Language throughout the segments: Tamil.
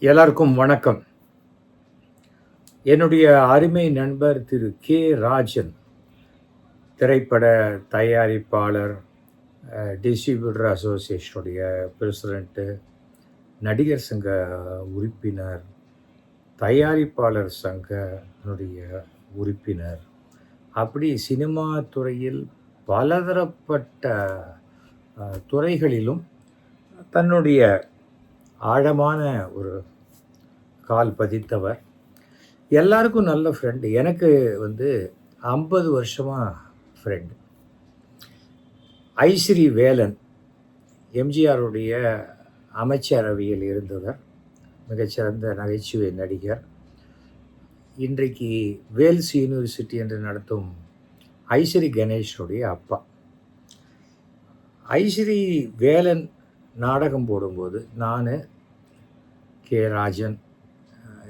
எல்லாருக்கும் வணக்கம். என்னுடைய அருமை நண்பர் திரு கே. ராஜன், திரைப்பட தயாரிப்பாளர், டிஸ்ட்ரிபியூட்டர் அசோசியேஷனுடைய பிரசிடெண்ட்டு, நடிகர் சங்க உறுப்பினர், தயாரிப்பாளர் சங்கனுடைய உறுப்பினர், அப்படி சினிமா துறையில் பலதரப்பட்ட துறைகளிலும் தன்னுடைய ஆழமான ஒரு கால் பதித்தவர். எல்லாருக்கும் நல்ல ஃப்ரெண்டு. எனக்கு 50 வருஷமா ஃப்ரெண்டு. ஐஸ்ரீ வேலன், எம்ஜிஆருடைய அமைச்சரவையில் இருந்தவர். மிகச்சிறந்த நகைச்சுவை நடிகர். இன்றைக்கு வேல்ஸ் யூனிவர்சிட்டி என்று நடத்தும் ஐஸ்ரீ கணேஷனுடைய அப்பா. ஐஸ்ரீ வேலன் நாடகம் போடும்போது நான், கே. ராஜன்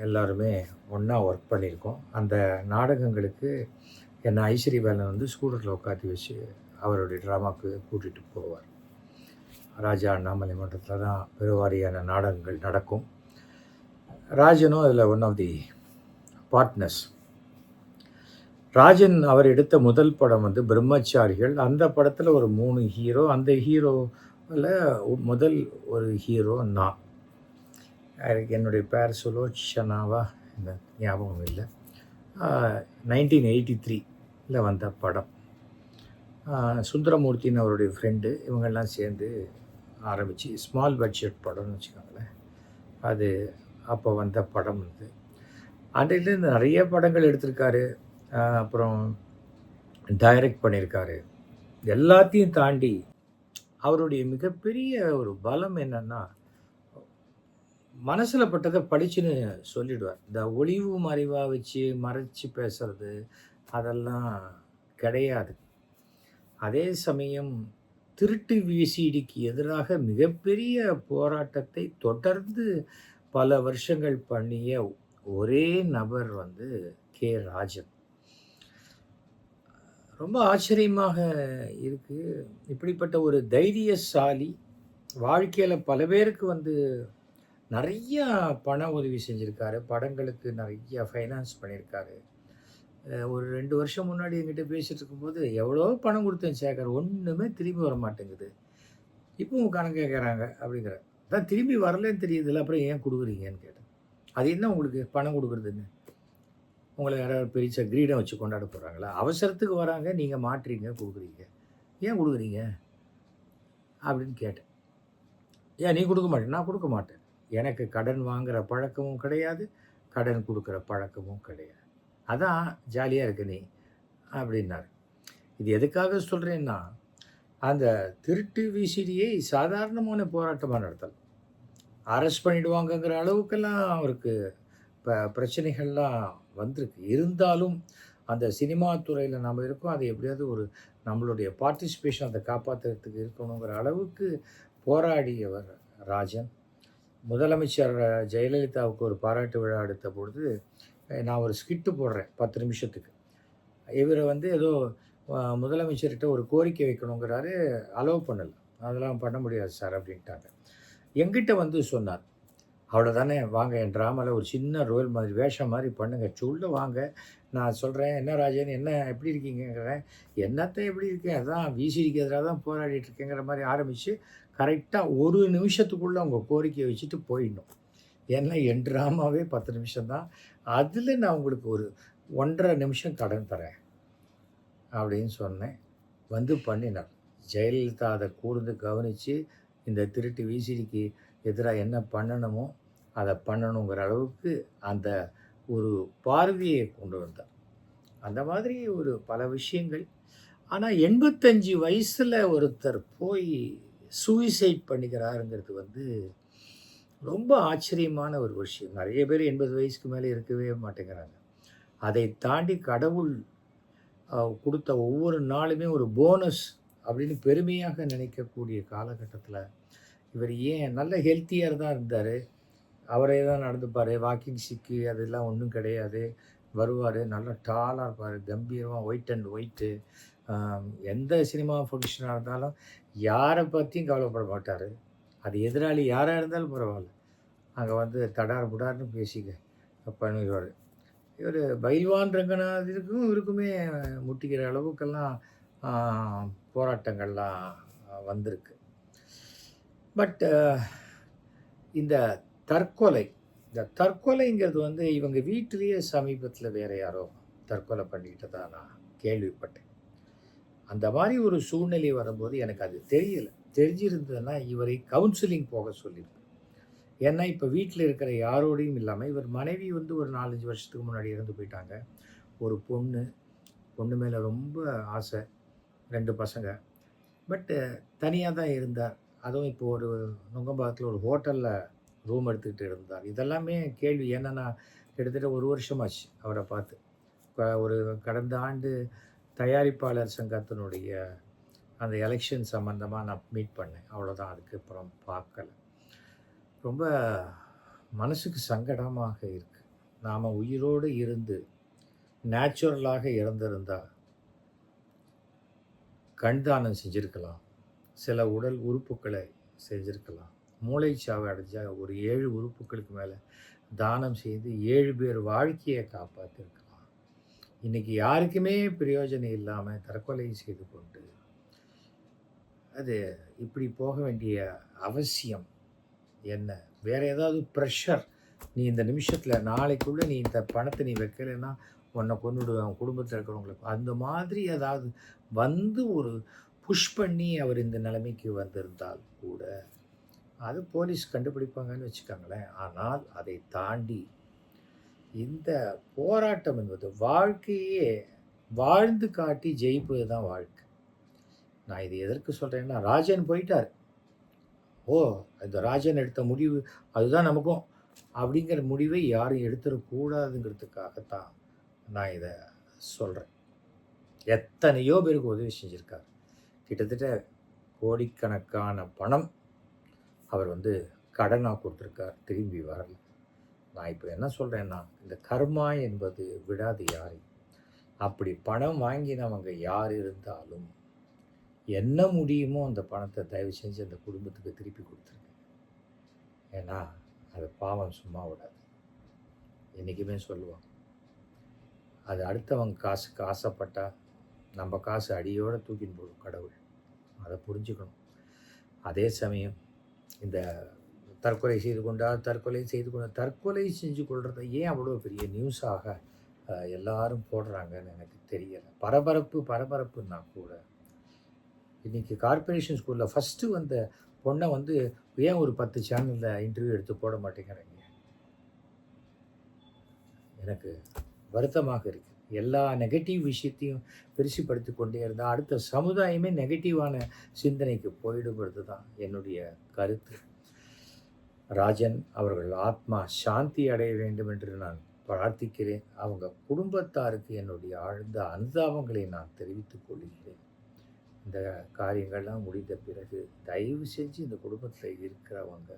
எல்லாருமே ஒன்றா ஒர்க் பண்ணியிருக்கோம். அந்த நாடகங்களுக்கு என்னை ஐஸ்ரீ வேலன் ஸ்கூட்டரில் உட்காத்தி வச்சு அவருடைய ட்ராமாவுக்கு கூட்டிகிட்டு போவார். ராஜா அண்ணாமலை மன்றத்தில் தான் பெருவாரியான நாடகங்கள் நடக்கும். ராஜனும் அதில் one of the partners. Rajan அவர் எடுத்த முதல் படம் பிரம்மச்சாரிகள். அந்த படத்தில் ஒரு 3 ஹீரோ. அந்த ஹீரோவில் முதல் ஒரு ஹீரோ நான். என்னுடைய பேர் சுலோச்சனாவா இந்த ஞாபகம் இல்லை. 1983 வந்த படம். சுந்தரமூர்த்தின்னு அவருடைய ஃப்ரெண்டு, இவங்கெல்லாம் சேர்ந்து ஆரம்பித்து ஸ்மால் பட்ஜெட் படம்னு வச்சுக்கோங்களேன். அது அப்போ வந்த படம் அன்றையிலேருந்து நிறைய படங்கள் எடுத்திருக்காரு. அப்புறம் டைரக்ட் பண்ணியிருக்காரு. எல்லாத்தையும் தாண்டி அவருடைய மிகப்பெரிய ஒரு பலம் என்னன்னா, மனசில் பட்டதை படிச்சுன்னு சொல்லிடுவார். இந்த ஒளிவு மறைவாக வச்சு மறைச்சி பேசுறது அதெல்லாம் கிடையாது. அதே சமயம் திருட்டு விசிடிக்கு எதிராக மிகப்பெரிய போராட்டத்தை தொடர்ந்து பல வருஷங்கள் பண்ணிய ஒரே நபர் கே. ராஜன். ரொம்ப ஆச்சரியமாக இருக்குது. இப்படிப்பட்ட ஒரு தைரியசாலி வாழ்க்கையில் பல பேருக்கு நிறையா பண உதவி செஞ்சுருக்காரு. படங்களுக்கு நிறைய ஃபைனான்ஸ் பண்ணியிருக்காரு. ஒரு 2 வருஷம் முன்னாடி என்கிட்ட பேசிகிட்டு இருக்கும்போது, எவ்வளோ பணம் கொடுத்தேன் சேகர், ஒன்றுமே திரும்பி வர மாட்டேங்குது, இப்போவும் கணக்கு கேட்குறாங்க அப்படிங்கிற. அதான் திரும்பி வரலன்னு தெரியுதுல்ல, அப்புறம் ஏன் கொடுக்குறீங்கன்னு கேட்டேன். அது என்ன உங்களுக்கு பணம் கொடுக்குறதுன்னு? உங்களை யாராவது பெரிய கிரீடம் வச்சு கொண்டாட போகிறாங்களா? அவசரத்துக்கு வராங்க, நீங்கள் மாட்டுறீங்க, கொடுக்குறீங்க. ஏன் கொடுக்குறீங்க அப்படின்னு கேட்டேன். ஏன் நீ கொடுக்க மாட்டேன்? நான் கொடுக்க மாட்டேன். எனக்கு கடன் வாங்குகிற பழக்கமும் கிடையாது, கடன் கொடுக்குற பழக்கமும் கிடையாது. அதான் ஜாலியாக இருக்கு நீ அப்படின்னாரு. இது எதுக்காக சொல்கிறேன்னா, அந்த திருட்டு விசிடியை சாதாரணமான போராட்டமாக நடத்தலாம். அரெஸ்ட் பண்ணிடுவாங்கங்கிற அளவுக்கெல்லாம் அவருக்கு பிரச்சனைகள்லாம் வந்திருக்கு. இருந்தாலும் அந்த சினிமா துறையில் நம்ம இருக்கோம், அதை எப்படியாவது நம்மளுடைய பார்ட்டிசிபேஷன் அதை காப்பாற்றுறதுக்கு இருக்கணுங்கிற அளவுக்கு போராடியவர் ராஜன். முதலமைச்சர் ஜெயலலிதாவுக்கு ஒரு பாராட்டு விழா எடுத்த பொழுது நான் ஒரு ஸ்கிட்டு போடுறேன் 10 நிமிஷத்துக்கு. இவர் ஏதோ முதலமைச்சர்கிட்ட ஒரு கோரிக்கை வைக்கணுங்கிறாரு. அலோவ் பண்ணலை. அதெல்லாம் பண்ண முடியாது சார் அப்படின்ட்டாங்க. என்கிட்ட சொன்னார், அவ்வளோதானே, வாங்க என் ட்ராமாவில் ஒரு சின்ன ரோல் மாதிரி வேஷம் மாதிரி பண்ணுங்க, சொல்ல வாங்க, நான் சொல்கிறேன். என்ன ராஜன், என்ன எப்படி இருக்கீங்கிறேன். என்னத்தை எப்படி இருக்கேன், அதான் விசிடிக்கு எதிராக தான் போராடிட்டு இருக்கேங்கிற மாதிரி ஆரம்பித்து கரெக்டாக 1 நிமிஷத்துக்குள்ளே அவங்க கோரிக்கையை வச்சுட்டு போயிடணும். ஏன்னா என் ட்ராமாவே 10 நிமிஷம்தான். அதில் நான் உங்களுக்கு ஒரு 1.5 நிமிஷம் கடன் தரேன் அப்படின்னு சொன்னேன். பண்ணினார். ஜெயலலிதா அதை கூர்ந்து கவனித்து இந்த திருட்டு விசிடிக்கு எதிராக என்ன பண்ணணுமோ அதை பண்ணணுங்கிற அளவுக்கு அந்த ஒரு பார்வையை கொண்டு வந்தார். அந்த மாதிரி பல விஷயங்கள். ஆனால் 85 வயசில் ஒருத்தர் போய் சூசைட் பண்ணிக்கிறாருங்கிறது ரொம்ப ஆச்சரியமான ஒரு விஷயம். நிறைய பேர் 80 வயசுக்கு மேலே இருக்கவே மாட்டேங்கிறாங்க. அதை தாண்டி கடவுள் கொடுத்த ஒவ்வொரு நாளுமே ஒரு போனஸ் அப்படின்னு பெருமையாக நினைக்கக்கூடிய காலகட்டத்தில் இவர் ஏன் நல்ல ஹெல்த்தியாக தான் இருந்தார். அவரே தான் நடந்துப்பார். வாக்கிங் ஸ்டிக்கு அதெல்லாம் ஒன்றும் கிடையாது. வருவார், நல்லா டாலாக இருப்பார், கம்பீரமாக ஒயிட் அண்ட் ஒயிட்டு. எந்த சினிமா ஃபங்க்ஷனாக இருந்தாலும் யாரை பற்றியும் கவலைப்பட மாட்டார். அது எதிராளி யாராக இருந்தாலும் பரவாயில்ல, அங்கே வந்து தடார் புடார்னு பண்ணிடுவார். இவர் பைல்வான் ரங்கநாதருக்கும் இவருக்குமே முட்டிக்கிற அளவுக்கெல்லாம் ஆ, போராட்டங்கள்லாம் வந்திருக்கு. பட் இந்த தற்கொலை இந்த தற்கொலைங்கிறது வந்து இவங்க வீட்டிலேயே சமீபத்தில் வேற யாரோ தற்கொலை பண்ணிக்கிட்டதா நான் கேள்விப்பட்டேன். அந்த மாதிரி ஒரு சூழ்நிலை வரும்போது எனக்கு அது தெரியல. தெரிஞ்சிருந்ததுன்னா இவரை கவுன்சிலிங் போக சொல்லியிருப்பேன். ஏன்னா, இப்போ வீட்ல இருக்கிற யாரோடையும் இல்லாம, இவர் மனைவி வந்து ஒரு 4, 5 வருஷத்துக்கு முன்னாடி இறந்து போயிட்டாங்க. ஒரு பொண்ணு, பொண்ணு மேல ரொம்ப ஆசை. 2 பசங்க. பட் தனியா தான் இருந்தார். அதுவும் இப்போ ஒரு நுங்கம்பாக்கத்துல ஒரு ஹோட்டல்ல ரூம் எடுத்துக்கிட்டு இருந்தார். இதெல்லாமே கேள்வி. ஏன்னா, நான் கிட்டத்தட்ட 1 வருஷமாச்சு அவர பார்த்து. ஒரு கடந்த ஆண்டு தயாரிப்பாளர் சங்கத்தினுடைய அந்த எலெக்ஷன் சம்மந்தமா நான் மீட் பண்ணேன். அவ்வளோதான். அதுக்கப்புறம் பார்க்கல. ரொம்ப மனசுக்கு சங்கடமாக இருக்கு. நாம உயிரோடு இருந்து நேச்சுரலாக இறந்திருந்தா கண் தானம் செஞ்சிருக்கலாம். சில உடல் உறுப்புக்களை செஞ்சிருக்கலாம். மூளைச்சாவு அடைஞ்சா ஒரு 7 உறுப்புக்களுக்கு மேல தானம் செய்து 7 பேர் வாழ்க்கையை காப்பாத்திருக்கலாம். இன்னைக்கு யாருக்குமே பிரயோஜனம் இல்லாம தற்கொலை செய்து கொண்டு, அது இப்படி போக வேண்டிய அவசியம் என்ன? வேற ஏதாவது ப்ரெஷர், நீ இந்த நிமிஷத்துல நாளைக்குள்ள நீ இந்த பணத்தை நீ வைக்கலைன்னா உன்னை கொன்னுடுவேன், உன் குடும்பத்தில் இருக்கிறவங்களுக்கு அந்த மாதிரி ஏதாவது வந்து ஒரு புஷ் பண்ணி அவர் இந்த நிலைமைக்கு வந்திருந்தால் கூட அது போலீஸ் கண்டுபிடிப்பாங்கன்னு வச்சுக்கோங்களேன். ஆனால் அதை தாண்டி இந்த போராட்டம் என்பது வாழ்க்கையே வாழ்ந்து காட்டி ஜெயிப்பது தான் வாழ்க்கை. நான் இது எதற்கு சொல்றேன்னா, ராஜன் போயிட்டார். ஓ, இந்த ராஜன் எடுத்த முடிவு அதுதான் நமக்கும் அப்படிங்கிற முடிவை யாரும் எடுத்துடக்கூடாதுங்கிறதுக்காகத்தான் நான் இதை சொல்கிறேன். எத்தனையோ பேருக்கு உதவி செஞ்சுருக்கார். கிட்டத்தட்ட கோடிக்கணக்கான பணம் அவர் வந்து கடனாக கொடுத்துருக்கார், திரும்பி வரல. நான் இப்போ என்ன சொல்கிறேன்னா, இந்த கர்மா என்பது விடாது யாரையும். அப்படி பணம் வாங்கினவங்க யார் இருந்தாலும் என்ன முடியுமோ அந்த பணத்தை தயவு செஞ்சு அந்த குடும்பத்துக்கு திருப்பி கொடுத்துருங்க. ஏன்னா அது பாவம் சும்மா விடாது. என்றைக்குமே சொல்லுவாங்க, அது அடுத்தவங்க காசுக்கு ஆசைப்பட்டா நம்ம காசு அடியோடு தூக்கின்னு போடும் கடவுள். அதை புரிஞ்சுக்கணும். அதே சமயம் இந்த தற்கொலை செய்து கொண்டால் தற்கொலை செஞ்சு கொள்றதை ஏன் அவ்வளோ பெரிய நியூஸாக எல்லாரும் போடுறாங்கன்னு எனக்கு தெரியலை. பரபரப்புன்னா கூட இன்றைக்கி கார்ப்பரேஷன் ஸ்கூலில் ஃபஸ்ட்டு வந்த பொண்ணை வந்து ஏன் ஒரு 10 சேனலில் இன்டர்வியூ எடுத்து போட மாட்டேங்கிறாங்க? எனக்கு வருத்தமாக இருக்குது. எல்லா நெகட்டிவ் விஷயத்தையும் பெருசுப்படுத்தி கொண்டே இருந்தால் அடுத்த சமுதாயமே நெகட்டிவான சிந்தனைக்கு போயிடுங்கிறது தான் என்னுடைய கருத்து. ராஜன் அவர்கள் ஆத்மா சாந்தி அடைய வேண்டும் என்று நான் பிரார்த்திக்கிறேன். அவங்க குடும்பத்தாருக்கு என்னுடைய ஆழ்ந்த அனுதாபங்களை நான் தெரிவித்துக் கொள்கிறேன். இந்த காரியங்கள்லாம் முடிந்த பிறகு தயவு செஞ்சு இந்த குடும்பத்தில் இருக்கிறவங்க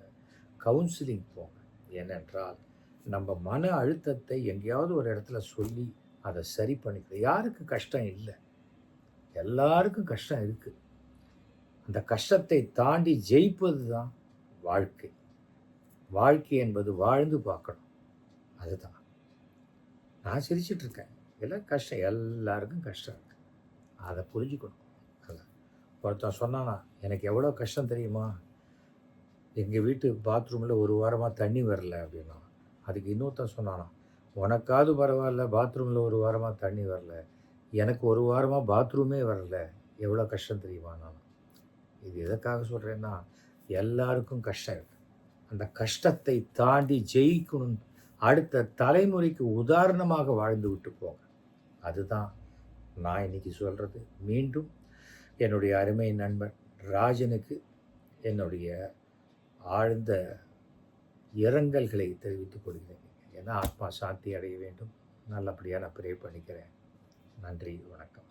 கவுன்சிலிங் போங்க. ஏனென்றால் நம்ம மன அழுத்தத்தை எங்கேயாவது ஒரு இடத்துல சொல்லி அதை சரி பண்ணிக்கலாம். யாருக்கு கஷ்டம் இல்லை? எல்லாருக்கும் கஷ்டம் இருக்குது. அந்த கஷ்டத்தை தாண்டி ஜெயிப்பது தான் வாழ்க்கை. வாழ்க்கை என்பது வாழ்ந்து பார்க்கணும். அதுதான். நான் சிரிச்சிட்ருக்கேன். எல்லாம் கஷ்டம், எல்லாருக்கும் கஷ்டம் இருக்குது. அதை புரிஞ்சுக்கணும். அதான் ஒருத்தன் சொன்னானா, எனக்கு எவ்வளோ கஷ்டம் தெரியுமா, எங்கள் வீட்டு பாத்ரூமில் ஒரு வாரமாக தண்ணி வரல அப்படின்னா. அதுக்கு இன்னொருத்தன் சொன்னானா, உனக்காவது பரவாயில்ல, பாத்ரூமில் ஒரு வாரமாக தண்ணி வரல, எனக்கு ஒரு வாரமாக பாத்ரூமே வரல, எவ்வளோ கஷ்டம் தெரியுமா. நான் இது எதற்காக சொல்கிறேன்னா, எல்லாருக்கும் கஷ்டம் இருக்குது. அந்த கஷ்டத்தை தாண்டி ஜெயிக்கணும். அடுத்த தலைமுறைக்கு உதாரணமாக வாழ்ந்து விட்டு போங்க. அதுதான் நான் இன்னைக்கு சொல்கிறது. மீண்டும் என்னுடைய அருமை நண்பன் ராஜனுக்கு என்னுடைய ஆழ்ந்த இரங்கல்களை தெரிவித்துக் கொள்கிறேன். ஏன்னா ஆத்மா சாந்தி அடைய வேண்டும். நல்லபடியாக நான் ப்ரே பண்ணிக்கிறேன். நன்றி, வணக்கம்.